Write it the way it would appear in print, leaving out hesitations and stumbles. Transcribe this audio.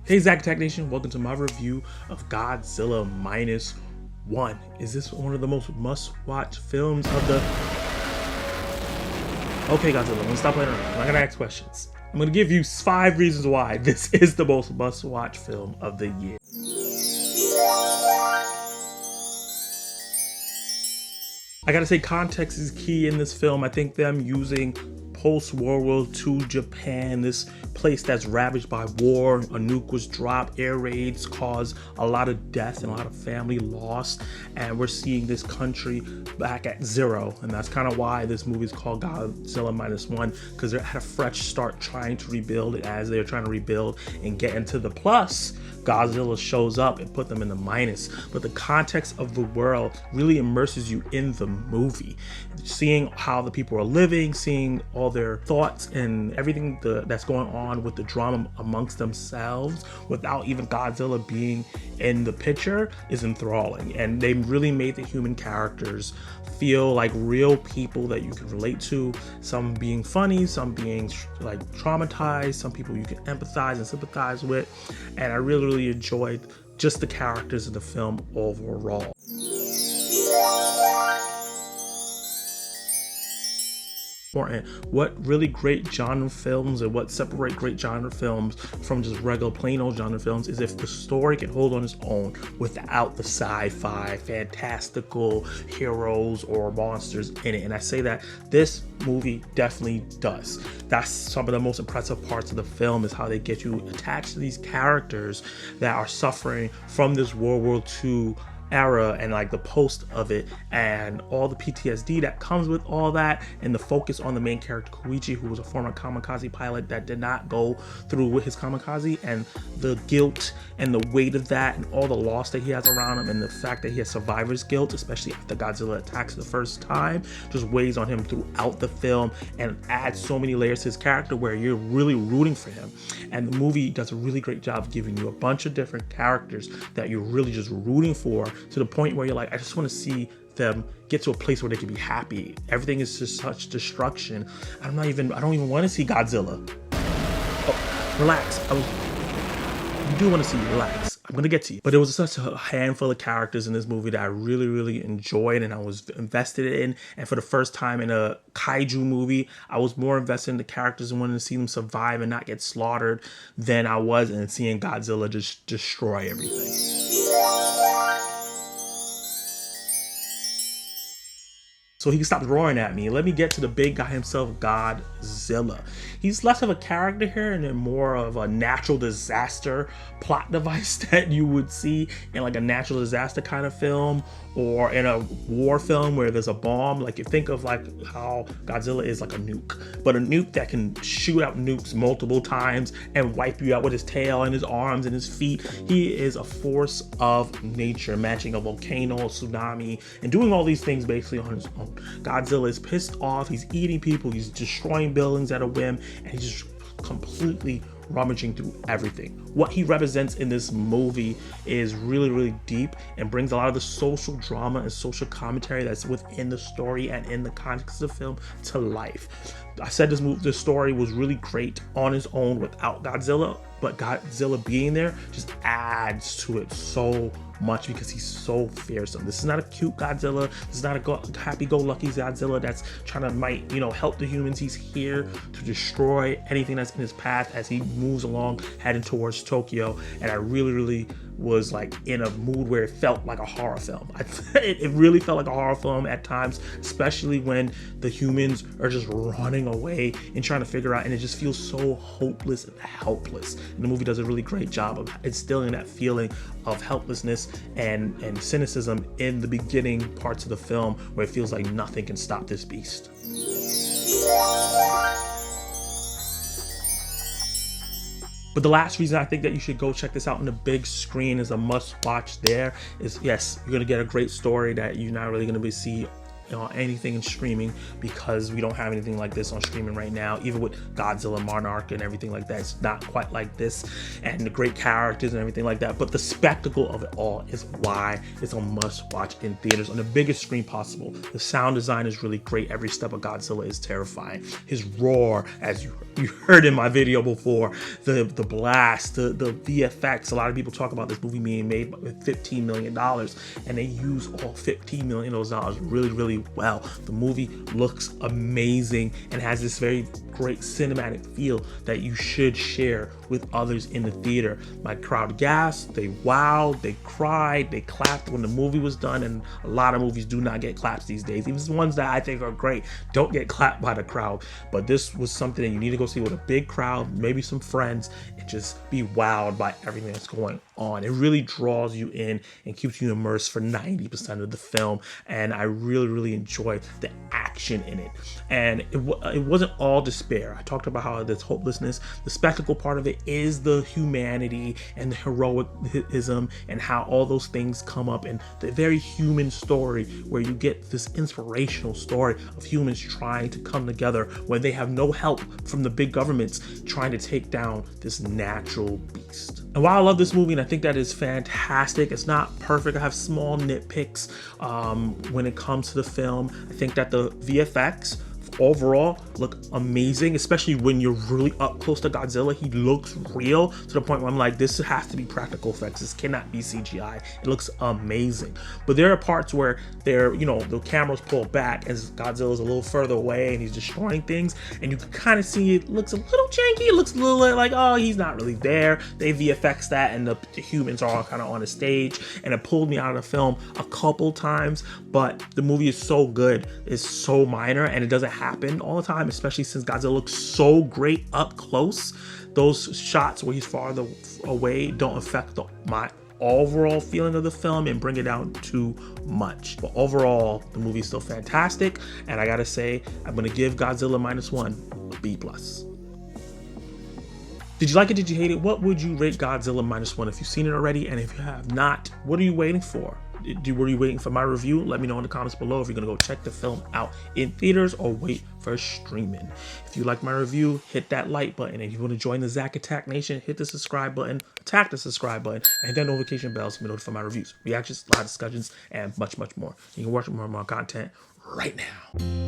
Hey Zach Tech Nation, welcome to my review of Godzilla Minus One. Is this one of the most must-watch films of the... Okay Godzilla, I'm gonna stop playing around. I'm not gonna ask questions. I'm gonna give you 5 reasons why this is the most must-watch film of the year. I gotta say, context is key in this film. I think them using post-World War II Japan, this place that's ravaged by war, a nuke was dropped, air raids caused a lot of death and a lot of family loss, and we're seeing this country back at zero. And that's kind of why this movie is called Godzilla Minus One, because they're at a fresh start trying to rebuild it. As they're trying to rebuild and get into the plus, Godzilla shows up and put them in the minus. But the context of the world really immerses you in the movie, seeing how the people are living, seeing all their thoughts and everything that's going on with the drama amongst themselves without even Godzilla being in the picture is enthralling. And they really made the human characters feel like real people that you can relate to, some being funny, some being like traumatized, some people you can empathize and sympathize with. And I really enjoyed just the characters in the film overall. What really great genre films and what separate great genre films from just regular plain old genre films is if the story can hold on its own without the sci-fi fantastical heroes or monsters in it. And I say that this movie definitely does. That's some of the most impressive parts of the film, is how they get you attached to these characters that are suffering from this World War II era and like the post of it and all the PTSD that comes with all that, and the focus on the main character Keiichirō, who was a former kamikaze pilot that did not go through with his kamikaze, and the guilt and the weight of that and all the loss that he has around him, and the fact that he has survivor's guilt, especially after Godzilla attacks the first time, just weighs on him throughout the film and adds so many layers to his character where you're really rooting for him. And the movie does a really great job of giving you a bunch of different characters that you're really just rooting for, to the point where you're like, I just want to see them get to a place where they can be happy. Everything is just such destruction. I don't even want to see Godzilla. Oh, relax. You do want to see, relax. I'm gonna get to you. But it was such a handful of characters in this movie that I really enjoyed and I was invested in. And for the first time in a kaiju movie, I was more invested in the characters and wanted to see them survive and not get slaughtered than I was in seeing Godzilla just destroy everything. So he can stop roaring at me. Let me get to the big guy himself, Godzilla. He's less of a character here and then more of a natural disaster plot device that you would see in like a natural disaster kind of film, or in a war film where there's a bomb. Like, you think of like how Godzilla is like a nuke, but a nuke that can shoot out nukes multiple times and wipe you out with his tail and his arms and his feet. He is a force of nature, matching a volcano, a tsunami, and doing all these things basically on his own. Godzilla is pissed off, he's eating people, he's destroying buildings at a whim, and he's just completely rummaging through everything. What he represents in this movie is really deep and brings a lot of the social drama and social commentary that's within the story and in the context of the film to life. I said this story was really great on its own without Godzilla, but Godzilla being there just adds to it so much because he's so fearsome. This is not a cute Godzilla. This is not a happy-go-lucky Godzilla that's trying to help the humans. He's here to destroy anything that's in his path as he moves along heading towards Tokyo. And I really was like in a mood where it felt like a horror film. It really felt like a horror film at times, especially when the humans are just running away and trying to figure out, and it just feels so hopeless and helpless. And the movie does a really great job of instilling that feeling of helplessness and cynicism in the beginning parts of the film, where it feels like nothing can stop this beast. But the last reason I think that you should go check this out on the big screen is a must watch there is, yes, you're gonna get a great story that you're not really gonna see anything in streaming, because we don't have anything like this on streaming right now. Even with Godzilla Monarch and everything like that, it's not quite like this, and the great characters and everything like that. But the spectacle of it all is why it's a must watch in theaters on the biggest screen possible. The sound design is really great. Every step of Godzilla is terrifying. His roar, as you heard in my video before, the blast, the VFX. A lot of people talk about this movie being made with $15 million, and they use all $15 million of those dollars really well. The movie looks amazing and has this very great cinematic feel that you should share with others in the theater. My crowd gasped, they wowed, they cried, they clapped when the movie was done, and a lot of movies do not get claps these days. Even the ones that I think are great don't get clapped by the crowd. But this was something that you need to go see with a big crowd, maybe some friends, and just be wowed by everything that's going on. It really draws you in and keeps you immersed for 90% of the film, and I really enjoy the action in it. And it wasn't all despair. I talked about how there's hopelessness. The spectacle part of it is the humanity and the heroism, and how all those things come up in the very human story, where you get this inspirational story of humans trying to come together when they have no help from the big governments trying to take down this natural beast. And while I love this movie and I think that is fantastic, it's not perfect. I have small nitpicks when it comes to the film. I think that the VFX overall look amazing, especially when you're really up close to Godzilla. He looks real to the point where I'm like, this has to be practical effects. This cannot be CGI. It looks amazing. But there are parts where the camera's pulled back as Godzilla's a little further away and he's destroying things, and you can kind of see it looks a little janky. It looks a little like, oh, he's not really there. They VFX that, and the humans are all kind of on the stage, and it pulled me out of the film a couple times. But the movie is so good, it's so minor, and it doesn't happen all the time, especially since Godzilla looks so great up close. Those shots where he's farther away don't affect my overall feeling of the film and bring it down too much. But overall, the movie is still fantastic, and I gotta say, I'm gonna give Godzilla Minus One a B+. Did you like it? Did you hate it? What would you rate Godzilla Minus One if you've seen it already? And if you have not, what are you waiting for? Were you waiting for my review? Let me know in the comments below if you're gonna go check the film out in theaters or wait for streaming. If you like my review, hit that like button. And if you want to join the Zach Attack Nation, hit the subscribe button, attack the subscribe button, and hit that notification bell so you be notified for my reviews, reactions, live discussions, and much more. You can watch more of my content right now.